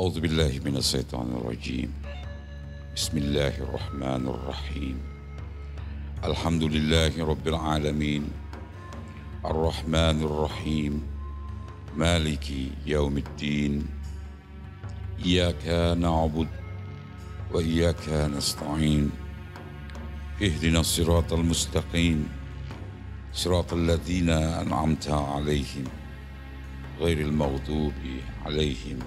أعوذ بالله من الشيطان الرجيم. بسم الله الرحمن الرحيم. الحمد لله رب العالمين الرحمن الرحيم مالك يوم الدين. إياك نعبد وإياك نستعين. اهدنا الصراط المستقيم صراط الذين أنعمت عليهم غير المغضوب عليهم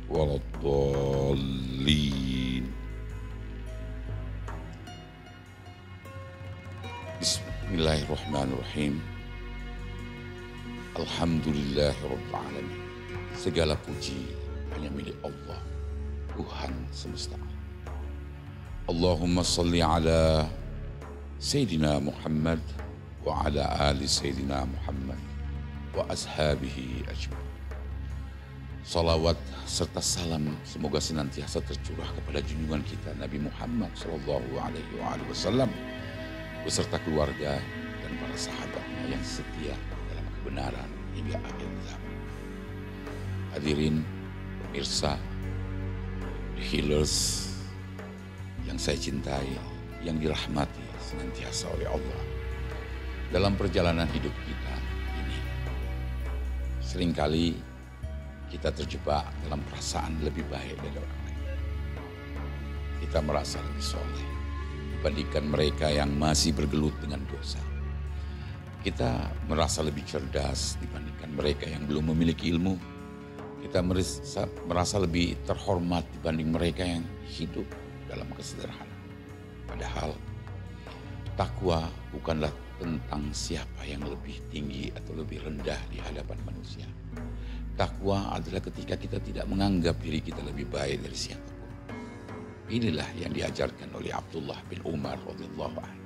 ولا الضالين. Bismillahirrahmanirrahim. Alhamdulillah Rabbil Alamin. Segala puji hanya milik Allah, Tuhan semesta. Allahumma salli ala Sayyidina Muhammad wa ala ali Sayyidina Muhammad wa ashabihi ajma'in. Salawat serta salam semoga senantiasa tercurah kepada junjungan kita Nabi Muhammad SAW beserta keluarga dan para sahabatnya yang setia dalam kebenaran hingga akhir zaman. Hadirin pemirsa, the healers yang saya cintai, yang dirahmati senantiasa oleh Allah. Dalam perjalanan hidup kita ini, seringkali kita terjebak dalam perasaan lebih baik dari orang lain. Kita merasa lebih soleh dibandingkan mereka yang masih bergelut dengan dosa. Kita merasa lebih cerdas dibandingkan mereka yang belum memiliki ilmu. Kita merasa lebih terhormat dibanding mereka yang hidup dalam kesederhanaan. Padahal takwa bukanlah tentang siapa yang lebih tinggi atau lebih rendah di hadapan manusia. Takwa adalah ketika kita tidak menganggap diri kita lebih baik dari siapapun. Inilah yang diajarkan oleh Abdullah bin Umar radhiyallahu anhu,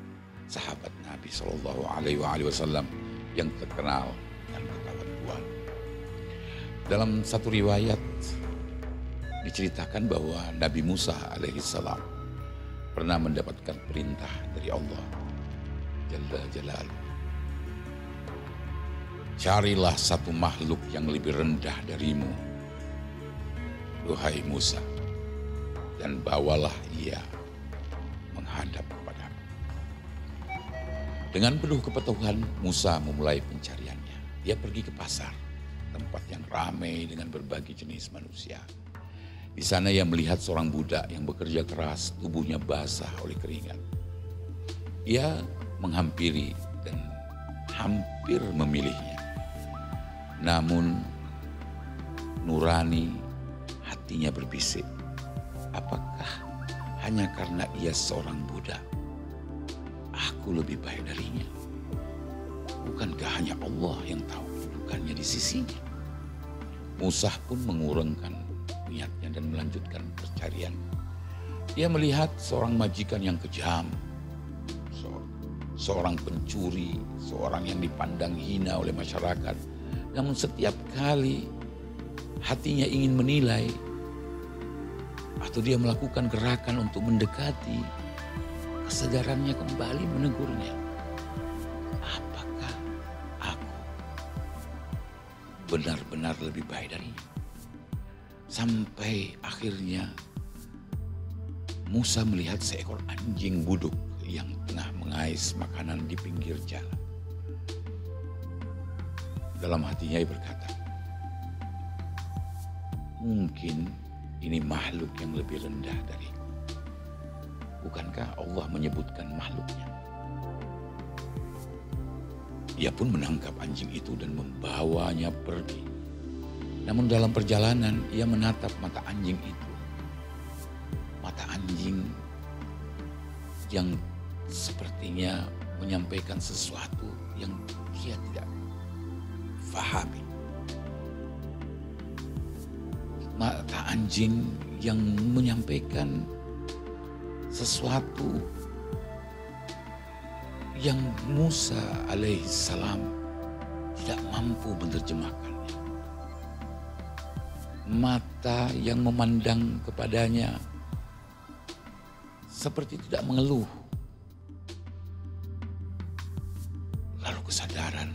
sahabat Nabi SAW yang terkenal dan berkawan Tuhan. Dalam satu riwayat diceritakan bahwa Nabi Musa alaihissalam pernah mendapatkan perintah dari Allah Jalla Jalaluhu. Carilah satu makhluk yang lebih rendah darimu, duhai Musa, dan bawalah ia menghadap kepadamu. Dengan penuh kepatuhan, Musa memulai pencariannya. Dia pergi ke pasar, tempat yang ramai dengan berbagai jenis manusia. Di sana ia melihat seorang budak yang bekerja keras, tubuhnya basah oleh keringat. Ia menghampiri dan hampir memilihnya. Namun nurani hatinya berbisik, apakah hanya karena ia seorang budak, aku lebih baik darinya? Bukankah hanya Allah yang tahu kedudukannya di sisinya? Musa pun mengurungkan niatnya dan melanjutkan pencarian. Ia melihat seorang majikan yang kejam, seorang pencuri, seorang yang dipandang hina oleh masyarakat. Namun setiap kali hatinya ingin menilai atau dia melakukan gerakan untuk mendekati, kesadarannya kembali menegurnya. Apakah aku benar-benar lebih baik darinya? Sampai akhirnya Musa melihat seekor anjing buduk yang tengah mengais makanan di pinggir jalan. Dalam hatinya ia berkata, mungkin ini makhluk yang lebih rendah dariku. Bukankah Allah menyebutkan makhluknya? Ia pun menangkap anjing itu dan membawanya pergi. Namun dalam perjalanan ia menatap mata anjing itu. Mata anjing yang sepertinya menyampaikan sesuatu yang dia tidak fahami. Mata anjing yang menyampaikan sesuatu yang Musa alaihissalam tidak mampu menerjemahkannya. Mata yang memandang kepadanya seperti tidak mengeluh. Lalu kesadaran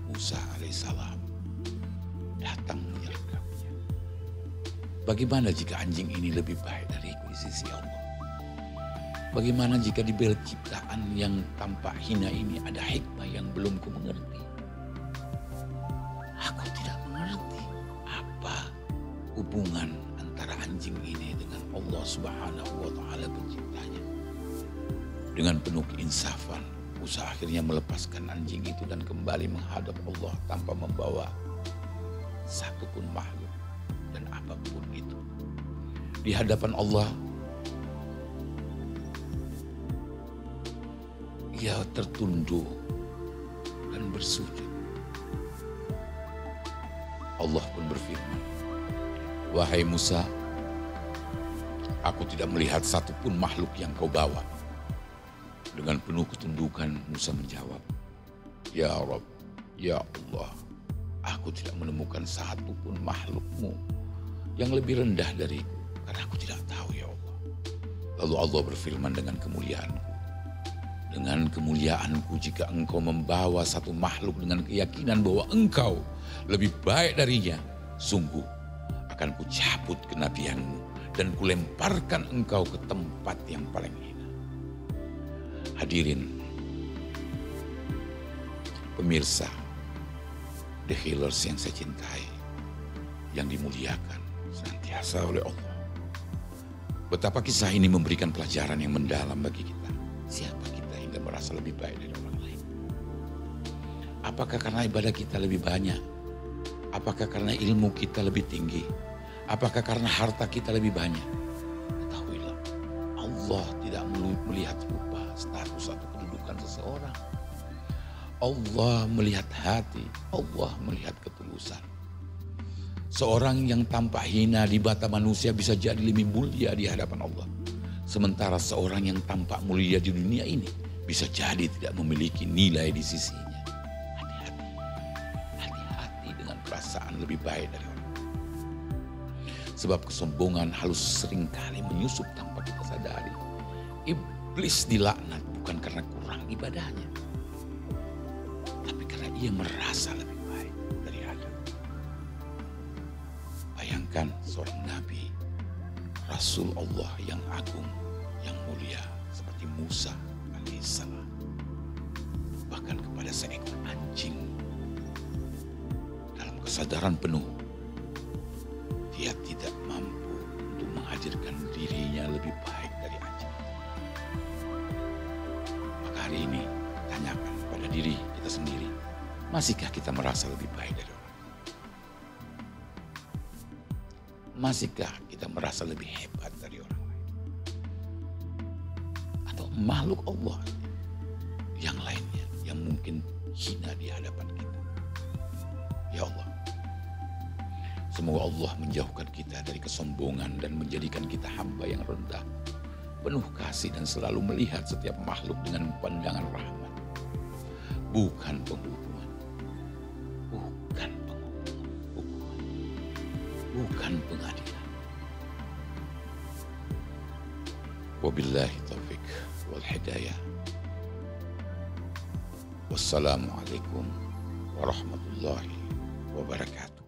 Musa alaihissalam datang menyergapnya. Bagaimana jika anjing ini lebih baik dariku di sisi Allah? Bagaimana jika di balik ciptaan yang tampak hina ini ada hikmah yang belum ku mengerti? Aku tidak mengerti apa hubungan antara anjing ini dengan Allah Subhanahu wa Ta'ala penciptanya. Dengan penuh keinsafan, Musa akhirnya melepaskan anjing itu dan kembali menghadap Allah tanpa membawa satupun makhluk dan apapun itu. Di hadapan Allah, ia tertunduk dan bersujud. Allah pun berfirman, "Wahai Musa, aku tidak melihat satupun makhluk yang kau bawa." Dengan penuh ketundukan Musa menjawab, "Ya Rabb, ya Allah, aku tidak menemukan satupun makhlukmu yang lebih rendah dariku, karena aku tidak tahu ya Allah." Lalu Allah berfirman dengan kemuliaanku, "Dengan kemuliaanku jika engkau membawa satu makhluk dengan keyakinan bahwa engkau lebih baik darinya, sungguh akan kucabut kenabianmu dan kulemparkan engkau ke tempat yang paling hina." Hadirin pemirsa The Healers yang saya cintai, yang dimuliakan senantiasa oleh Allah. Betapa kisah ini memberikan pelajaran yang mendalam bagi kita. Siapa kita hingga merasa lebih baik dari orang lain? Apakah karena ibadah kita lebih banyak? Apakah karena ilmu kita lebih tinggi? Apakah karena harta kita lebih banyak? Ketahuilah, Allah tidak melihat rupa, status atau kedudukan seseorang. Allah melihat hati, Allah melihat ketulusan. Seorang yang tampak hina di mata manusia bisa jadi lebih mulia di hadapan Allah. Sementara seorang yang tampak mulia di dunia ini bisa jadi tidak memiliki nilai di sisinya. Hati-hati, hati-hati dengan perasaan lebih baik dari orang. Sebab kesombongan halus seringkali menyusup tanpa kita sadari. Iblis dilaknat bukan karena kurang ibadahnya, tapi karena ia merasa lebih baik dari Adam. Bayangkan seorang nabi, Rasul Allah yang agung, yang mulia seperti Musa alaihissalam, bahkan kepada seekor anjing, dalam kesadaran penuh dia tidak mampu untuk menghadirkan dirinya lebih baik dari anjing. Maka hari ini tanyakan pada diri kita sendiri, masihkah kita merasa lebih baik dari orang? Masihkah kita merasa lebih hebat dari orang lain? Atau makhluk Allah yang lainnya yang mungkin hina di hadapan kita? Ya Allah, semoga Allah menjauhkan kita dari kesombongan dan menjadikan kita hamba yang rendah, penuh kasih dan selalu melihat setiap makhluk dengan pandangan rahmat. Bukan penghukuman, bukan penghukuman, bukan pengadilan. Wabillahi taufik wal hidayah. Wassalamualaikum warahmatullahi wabarakatuh.